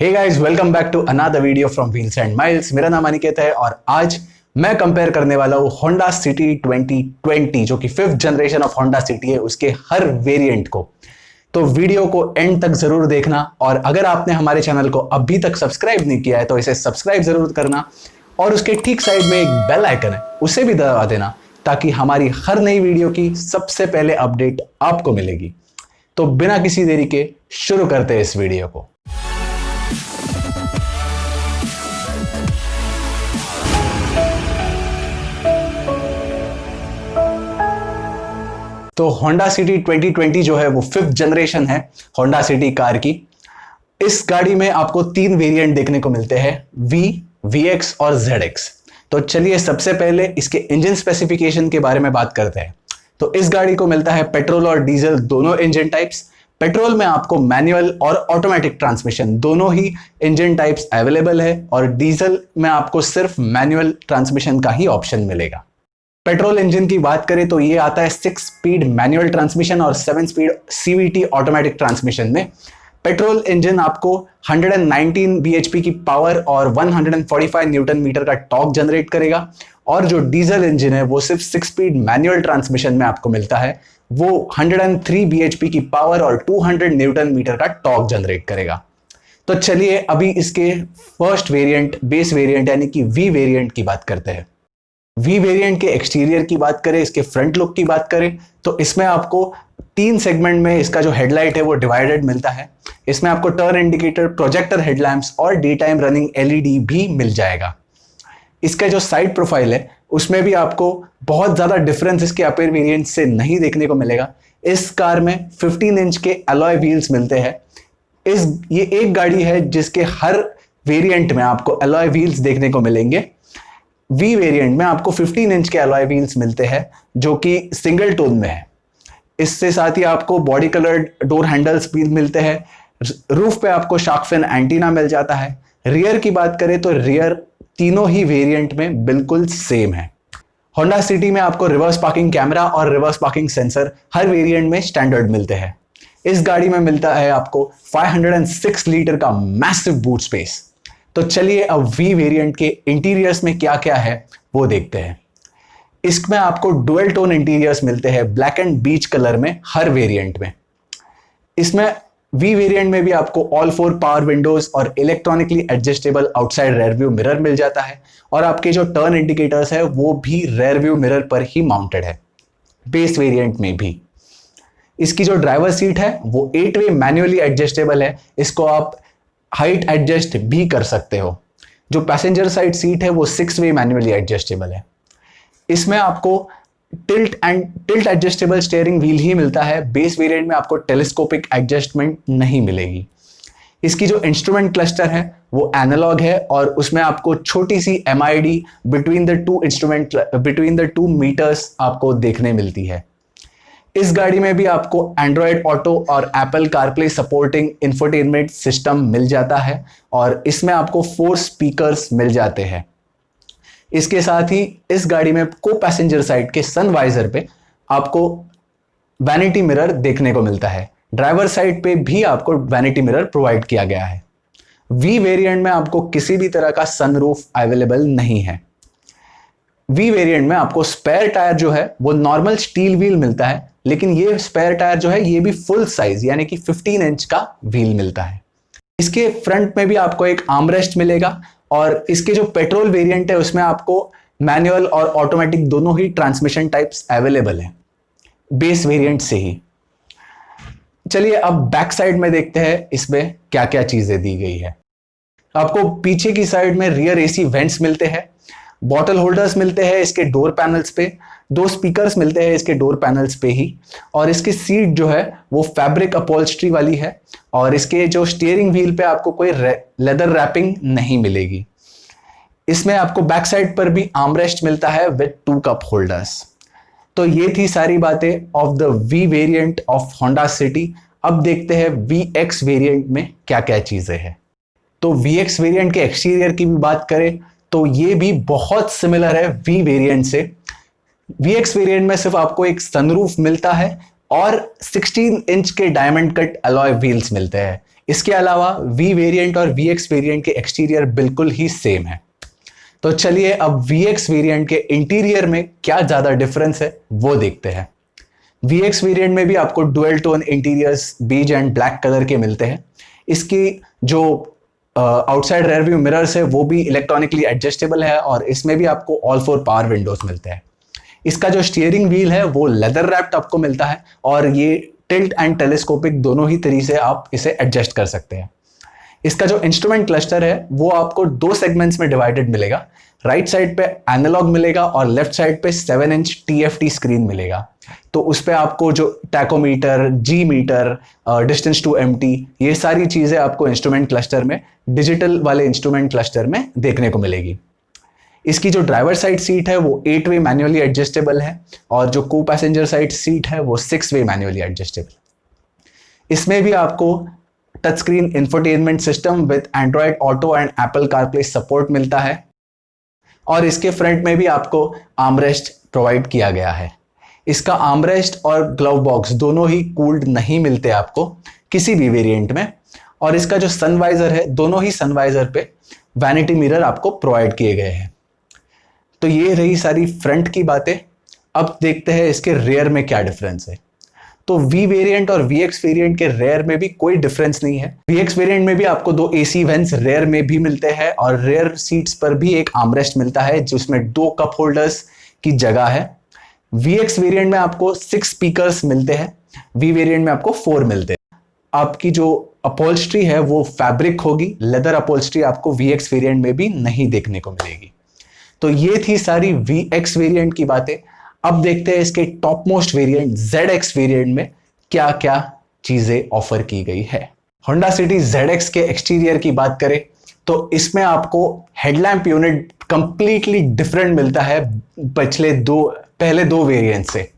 Hey guys, welcome back to another video from wheels and miles. मेरा नाम अनिकेत है और आज मैं कंपेयर करने वाला हूँ होंडा सिटी 2020 जो कि 5th generation of Honda city है, उसके हर वेरिएंट को। तो वीडियो को एंड तक जरूर देखना और अगर आपने हमारे चैनल को अभी तक सब्सक्राइब नहीं किया है तो इसे सब्सक्राइब जरूर करना और उसके ठीक साइड में एक बेल आइकन है, उसे भी दबा देना ताकि हमारी हर नई वीडियो की सबसे पहले अपडेट आपको मिलेगी। तो बिना किसी देरी के शुरू करते हैं इस वीडियो को। तो होंडा सिटी 2020 जो है वो 5th जनरेशन है होंडा सिटी कार की। इस गाड़ी में आपको 3 वेरिएंट देखने को मिलते हैं, V, VX और ZX। तो चलिए सबसे पहले इसके इंजन स्पेसिफिकेशन के बारे में बात करते हैं। तो इस गाड़ी को मिलता है पेट्रोल और डीजल दोनों इंजन टाइप्स। पेट्रोल में आपको मैनुअल और ऑटोमेटिक ट्रांसमिशन दोनों ही इंजन टाइप्स अवेलेबल है और डीजल में आपको सिर्फ मैनुअल ट्रांसमिशन का ही ऑप्शन मिलेगा। पेट्रोल इंजन की बात करें तो ये आता है 6 स्पीड मैनुअल ट्रांसमिशन और 7 स्पीड CVT ऑटोमेटिक ट्रांसमिशन में। पेट्रोल इंजन आपको 119 bhp की पावर और 145 न्यूटन मीटर का टॉर्क जनरेट करेगा और जो डीजल इंजन है वो सिर्फ 6 स्पीड मैनुअल ट्रांसमिशन में आपको मिलता है, वो 103 bhp की पावर और 200 न्यूटन मीटर का टॉर्क जनरेट करेगा। तो चलिए अभी इसके फर्स्ट वेरिएंट, बेस वेरिएंट यानी कि V वेरिएंट की बात करते हैं। V वेरिएंट के एक्सटीरियर की बात करें, इसके फ्रंट लुक की बात करें तो इसमें आपको 3 सेगमेंट में इसका जो हेडलाइट है वो डिवाइडेड मिलता है। इसमें आपको टर्न इंडिकेटर, प्रोजेक्टर हेडलैम्प्स और डे टाइम रनिंग LED भी मिल जाएगा। इसका जो साइड प्रोफाइल है उसमें भी आपको बहुत ज़्यादा डिफरेंस इसके अपर वेरिएंट से नहीं देखने को मिलेगा। इस कार में 15 इंच के अलॉय व्हील्स मिलते हैं। ये एक गाड़ी है जिसके हर वेरिएंट में आपको अलॉय व्हील्स देखने को मिलेंगे। V वेरिएंट में आपको 15 इंच के अलॉय व्हील्स मिलते हैं जो कि सिंगल टोन में है। इससे साथ ही आपको बॉडी कलर्ड डोर हैंडल्स भी मिलते हैं। रूफ पे आपको शार्क फिन एंटीना मिल जाता है। रियर की बात करें तो रियर तीनों ही वेरिएंट में बिल्कुल सेम है। होंडा सिटी में आपको रिवर्स पार्किंग कैमरा और रिवर्स पार्किंग सेंसर हर वेरिएंट में स्टैंडर्ड मिलते हैं। इस गाड़ी में मिलता है आपको 506 लीटर का मैसिव बूट स्पेस। तो चलिए अब V वेरिएंट के इंटीरियर्स में क्या क्या है वो देखते हैं। इसमें आपको डुअल टोन इंटीरियर्स मिलते हैं ब्लैक एंड बीच कलर में हर वेरिएंट में। इसमें V वेरिएंट में भी आपको ऑल 4 पावर विंडोज और electronically adjustable outside rear view mirror मिल जाता है और आपके जो टर्न इंडिकेटर्स है वो भी रेयर व्यू मिरर पर ही माउंटेड है बेस वेरिएंट में भी। इसकी जो ड्राइवर सीट है वो 8 वे मैन्युअली एडजस्टेबल है, इसको आप हाइट एडजस्ट भी कर सकते हो। जो पैसेंजर साइड सीट है वो 6 वे मैन्युअली एडजस्टेबल है। इसमें आपको टिल्ट एडजस्टेबल स्टीयरिंग व्हील ही मिलता है। बेस वेरिएंट में आपको टेलीस्कोपिक एडजस्टमेंट नहीं मिलेगी। इसकी जो इंस्ट्रूमेंट क्लस्टर है वो एनालॉग है और उसमें आपको छोटी सी MID between the two meters आपको देखने मिलती है। इस गाड़ी में भी आपको एंड्रॉयड ऑटो और Apple CarPlay supporting infotainment system मिल जाता है और इसमें आपको 4 स्पीकर्स मिल जाते हैं। इसके साथ ही इस गाड़ी में को पैसेंजर साइड के सन वाइजर पे आपको वैनिटी मिरर देखने को मिलता है। ड्राइवर साइड पे भी आपको वैनिटी मिरर प्रोवाइड किया गया है। V वेरिएंट में आपको किसी भी तरह का सनरूफ अवेलेबल नहीं है। V वेरिएंट में आपको स्पेयर टायर जो है वो नॉर्मल स्टील व्हील मिलता है, लेकिन ये स्पेयर टायर जो है ये भी फुल साइज यानी कि 15 इंच का व्हील मिलता है। इसके फ्रंट में भी आपको एक आर्मरेस्ट मिलेगा और इसके जो पेट्रोल वेरिएंट है उसमें आपको मैनुअल और ऑटोमेटिक दोनों ही ट्रांसमिशन टाइप्स अवेलेबल है बेस वेरिएंट से ही। चलिए अब बैक साइड में देखते हैं इसमें क्या क्या चीजें दी गई है। आपको पीछे की साइड में रियर AC वेंट्स मिलते हैं, बॉटल होल्डर्स मिलते हैं इसके डोर पैनल्स पे, 2 स्पीकर्स मिलते हैं इसके डोर पैनल्स पे ही और इसकी सीट जो है वो फैब्रिक अपॉल्स्ट्री वाली है और इसके जो स्टीयरिंग व्हील पे आपको कोई लेदर रैपिंग नहीं मिलेगी। इसमें आपको बैक साइड पर भी आर्मरेस्ट मिलता है विद 2 कप होल्डर्स। तो ये थी सारी बातें of the V variant of Honda city. अब देखते हैं VX वेरिएंट में क्या क्या चीजें हैं। तो VX वेरिएंट के एक्सटीरियर की भी बात करें तो ये भी बहुत सिमिलर है V वेरिएंट से। VX वेरिएंट में सिर्फ आपको एक सनरूफ मिलता है और 16 इंच के डायमंड कट अलॉय व्हील्स मिलते हैं। इसके अलावा V वेरिएंट और VX वेरिएंट के एक्सटीरियर बिल्कुल ही सेम है। तो चलिए अब VX वेरिएंट के इंटीरियर में क्या ज्यादा डिफरेंस है वो देखते हैं। VX वेरिएंट में भी आपको डुअल टोन इंटीरियर्स बीज एंड ब्लैक कलर के मिलते हैं। इसकी जो आउटसाइड रेयर व्यू मिरर्स है वो भी इलेक्ट्रॉनिकली एडजस्टेबल है और इसमें भी आपको ऑल 4 पावर विंडोज मिलते हैं। इसका जो स्टीयरिंग व्हील है वो लेदर रैप्ड आपको मिलता है और ये टिल्ट एंड टेलीस्कोपिक दोनों ही तरीके से आप इसे एडजस्ट कर सकते हैं। इसका जो इंस्ट्रूमेंट क्लस्टर है वो आपको 2 सेगमेंट्स में डिवाइडेड मिलेगा। राइट साइड पे एनालॉग मिलेगा और लेफ्ट साइड पे 7 इंच TFT स्क्रीन मिलेगा। तो उस पे आपको जो tachometer, G meter, distance to empty, ये सारी चीजें आपको इंस्ट्रूमेंट क्लस्टर में, डिजिटल वाले इंस्ट्रूमेंट क्लस्टर में देखने को मिलेगी। इसकी जो ड्राइवर साइड सीट है वो 8 वे मैन्युअली एडजस्टेबल है और जो को पैसेंजर साइड सीट है वो 6 वे मैन्युअली एडजस्टेबल। इसमें भी आपको touch screen infotainment system with Android auto and Apple CarPlay support मिलता है और इसके फ्रंट में भी आपको आर्मरेस्ट प्रोवाइड किया गया है। इसका आर्मरेस्ट और ग्लव बॉक्स दोनों ही कूल्ड नहीं मिलते आपको किसी भी वेरिएंट में। और इसका जो सनवाइजर है, दोनों ही सनवाइजर पे वैनिटी मिरर आपको प्रोवाइड किए गए हैं। तो ये रही सारी फ्रंट की बातें। अब देखते हैं इसके रेयर में क्या डिफरेंस है। तो V वेरिएंट और VX वेरिएंट के रेयर में भी कोई डिफरेंस नहीं है। VX वेरिएंट में भी आपको 2 AC वेंट्स रेयर में भी मिलते हैं और रेयर सीट्स पर भी एक आर्मरेस्ट मिलता है जिसमें 2 कप होल्डर्स की जगह है। VX वेरिएंट में आपको 6 स्पीकर्स मिलते हैं, V वेरिएंट में आपको 4 मिलते हैं। आपकी जो अपहोल्स्ट्री है वो फैब्रिक होगी, लेदर अपहोल्स्ट्री आपको VX वेरिएंट में भी नहीं देखने को मिलेगी। तो ये थी सारी VX वेरिएंट की बातें। अब देखते हैं इसके top most variant ZX variant में क्या क्या चीजें ऑफर की गई है। होंडा सिटी ZX के एक्सटीरियर की बात करें तो इसमें आपको हेडलैम्प यूनिट कंप्लीटली डिफरेंट मिलता है पहले दो वेरिएंट से।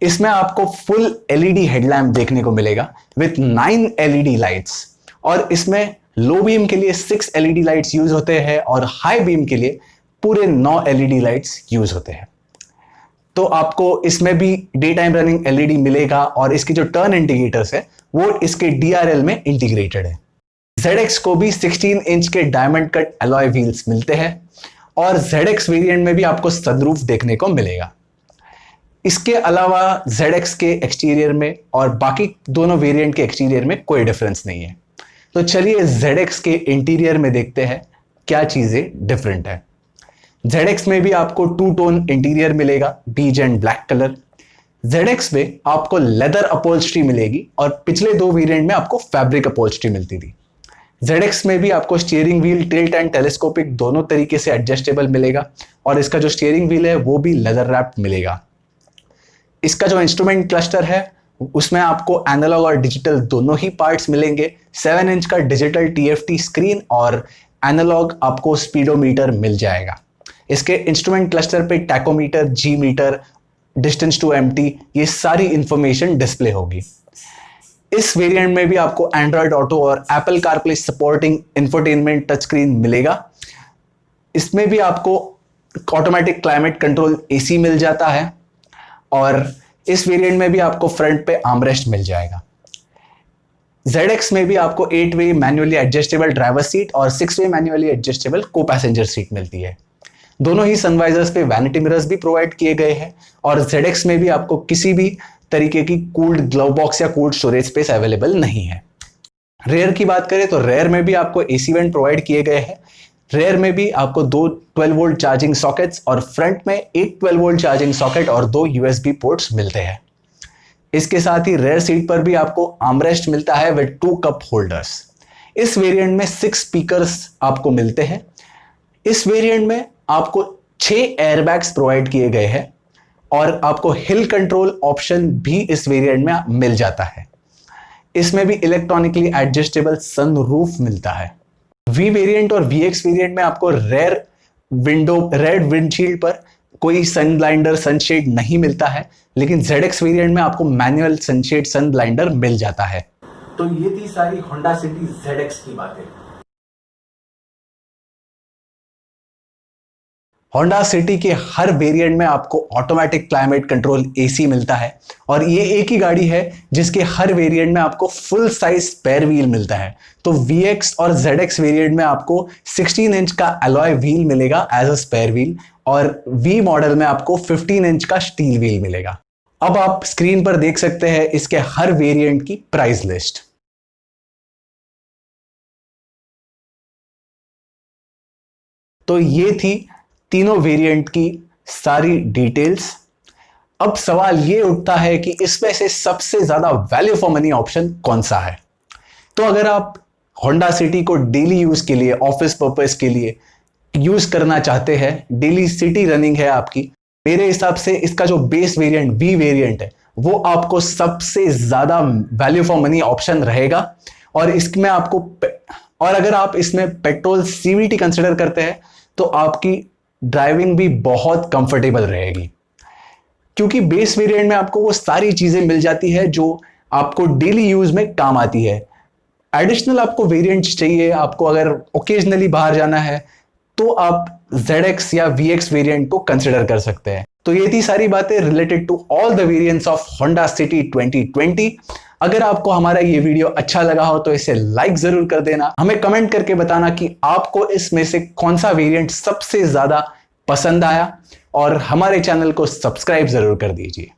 इसमें आपको फुल LED हेडलैम्प देखने को मिलेगा विथ 9 LED लाइट्स और इसमें लो बीम के लिए 6 LED लाइट्स यूज होते हैं और हाई बीम के लिए पूरे 9 LED लाइट्स यूज होते हैं। तो आपको इसमें भी डे टाइम रनिंग LED मिलेगा और इसकी जो टर्न इंडिकेटर्स है वो इसके DRL में इंटीग्रेटेड है। ZX को भी 16 इंच के डायमंड कट अलॉय व्हील्स मिलते हैं और ZX वेरिएंट में भी आपको सनरूफ देखने को मिलेगा। इसके अलावा ZX के एक्सटीरियर में और बाकी दोनों वेरिएंट के एक्सटीरियर में कोई डिफरेंस नहीं है। तो चलिए ZX के इंटीरियर में देखते हैं क्या चीजें डिफरेंट है। ZX में भी आपको 2 टोन इंटीरियर मिलेगा, बीज एंड ब्लैक कलर। ZX में आपको लेदर अपहोल्स्ट्री मिलेगी और पिछले 2 वेरिएंट में आपको फैब्रिक अपहोल्स्ट्री मिलती थी। ZX में भी आपको steering wheel tilt and telescopic दोनों तरीके से एडजस्टेबल मिलेगा और इसका जो स्टीयरिंग व्हील है वो भी लेदर रैप्ड मिलेगा। इसका जो इंस्ट्रूमेंट क्लस्टर है उसमें आपको एनालॉग और डिजिटल दोनों ही पार्ट्स मिलेंगे। 7 इंच का डिजिटल TFT स्क्रीन और एनालॉग आपको स्पीडोमीटर मिल जाएगा। इसके इंस्ट्रूमेंट क्लस्टर पे tachometer, G meter, distance to empty, ये सारी इंफॉर्मेशन डिस्प्ले होगी। इस वेरिएंट में भी आपको एंड्रॉयड ऑटो और Apple CarPlay supporting infotainment touch screen मिलेगा। इसमें भी आपको ऑटोमेटिक क्लाइमेट कंट्रोल AC मिल जाता है और इस वेरिएंट में भी आपको फ्रंट पे आर्मरेस्ट मिल जाएगा। ZX में भी आपको 8 वे मैन्युअली एडजस्टेबल ड्राइवर सीट और 6 वे मैन्युअली एडजस्टेबल को पैसेंजर सीट मिलती है। दोनों ही सनवाइजर्स पे वैनिटी मिरर्स भी प्रोवाइड किए गए हैं और ZX में भी आपको किसी भी तरीके की कूल्ड ग्लव बॉक्स या कूल्ड स्टोरेज स्पेस अवेलेबल नहीं है। रेयर की बात करें तो रेयर में भी आपको AC वेंट प्रोवाइड किए गए हैं। रेयर में भी आपको 2 12 वोल्ट चार्जिंग सॉकेट्स और फ्रंट में एक 12 वोल्ट चार्जिंग सॉकेट और 2 USB पोर्ट्स मिलते हैं। इसके साथ ही रेयर सीट पर भी आपको आर्मरेस्ट मिलता है विद 2 कप होल्डर्स। इस वेरिएंट में 6 स्पीकर्स आपको मिलते हैं। इस वेरिएंट में आपको 6 एयरबैग्स प्रोवाइड किए गए हैं और आपको हिल कंट्रोल ऑप्शन भी इस वेरिएंट में मिल जाता है। इसमें भी इलेक्ट्रॉनिकली एडजस्टेबल सनरूफ मिलता है। V वेरिएंट और VX वेरिएंट में आपको रेड विंडशील्ड पर कोई सन ब्लाइंडर, सनशेड नहीं मिलता है, लेकिन ZX वेरिएंट में आपको मैनुअल सनशेड, सन ब्लाइंडर मिल जाता है। तो ये थी सारी होंडा सिटी ZX की बातें। होंडा सिटी के हर वेरिएंट में आपको ऑटोमेटिक क्लाइमेट कंट्रोल एसी मिलता है और ये एक ही गाड़ी है जिसके हर वेरिएंट में आपको फुल साइज स्पेयर व्हील मिलता है। तो VX और ZX वेरिएंट में आपको 16 इंच का अलॉय व्हील मिलेगा एज अ स्पेयर व्हील और V मॉडल में आपको 15 इंच का स्टील व्हील मिलेगा। अब आप स्क्रीन पर देख सकते हैं इसके हर वेरिएंट की प्राइस लिस्ट। तो ये थी तीनों वेरिएंट की सारी डिटेल्स। अब सवाल ये उठता है कि इसमें से सबसे ज्यादा वैल्यू फॉर मनी ऑप्शन कौन सा है। तो अगर आप होंडा सिटी को डेली यूज के लिए, ऑफिस पर्पस के लिए यूज करना चाहते हैं, डेली सिटी रनिंग है आपकी, मेरे हिसाब से इसका जो बेस वेरिएंट V वेरिएंट है वो आपको सबसे ज्यादा वैल्यू फॉर मनी ऑप्शन रहेगा। और इसमें आपको और अगर आप इसमें पेट्रोल CVT कंसिडर करते हैं तो आपकी ड्राइविंग भी बहुत कंफर्टेबल रहेगी, क्योंकि बेस वेरिएंट में आपको वो सारी चीजें मिल जाती है जो आपको डेली यूज में काम आती है। एडिशनल आपको वेरिएंट्स चाहिए, आपको अगर ओकेजनली बाहर जाना है तो आप ZX या VX वेरिएंट को कंसिडर कर सकते हैं। तो ये थी सारी बातें related to all the variants of Honda City 2020। अगर आपको हमारा ये वीडियो अच्छा लगा हो तो इसे लाइक जरूर कर देना, हमें कमेंट करके बताना कि आपको इसमें से कौन सा वेरिएंट सबसे ज्यादा पसंद आया और हमारे चैनल को सब्सक्राइब जरूर कर दीजिए।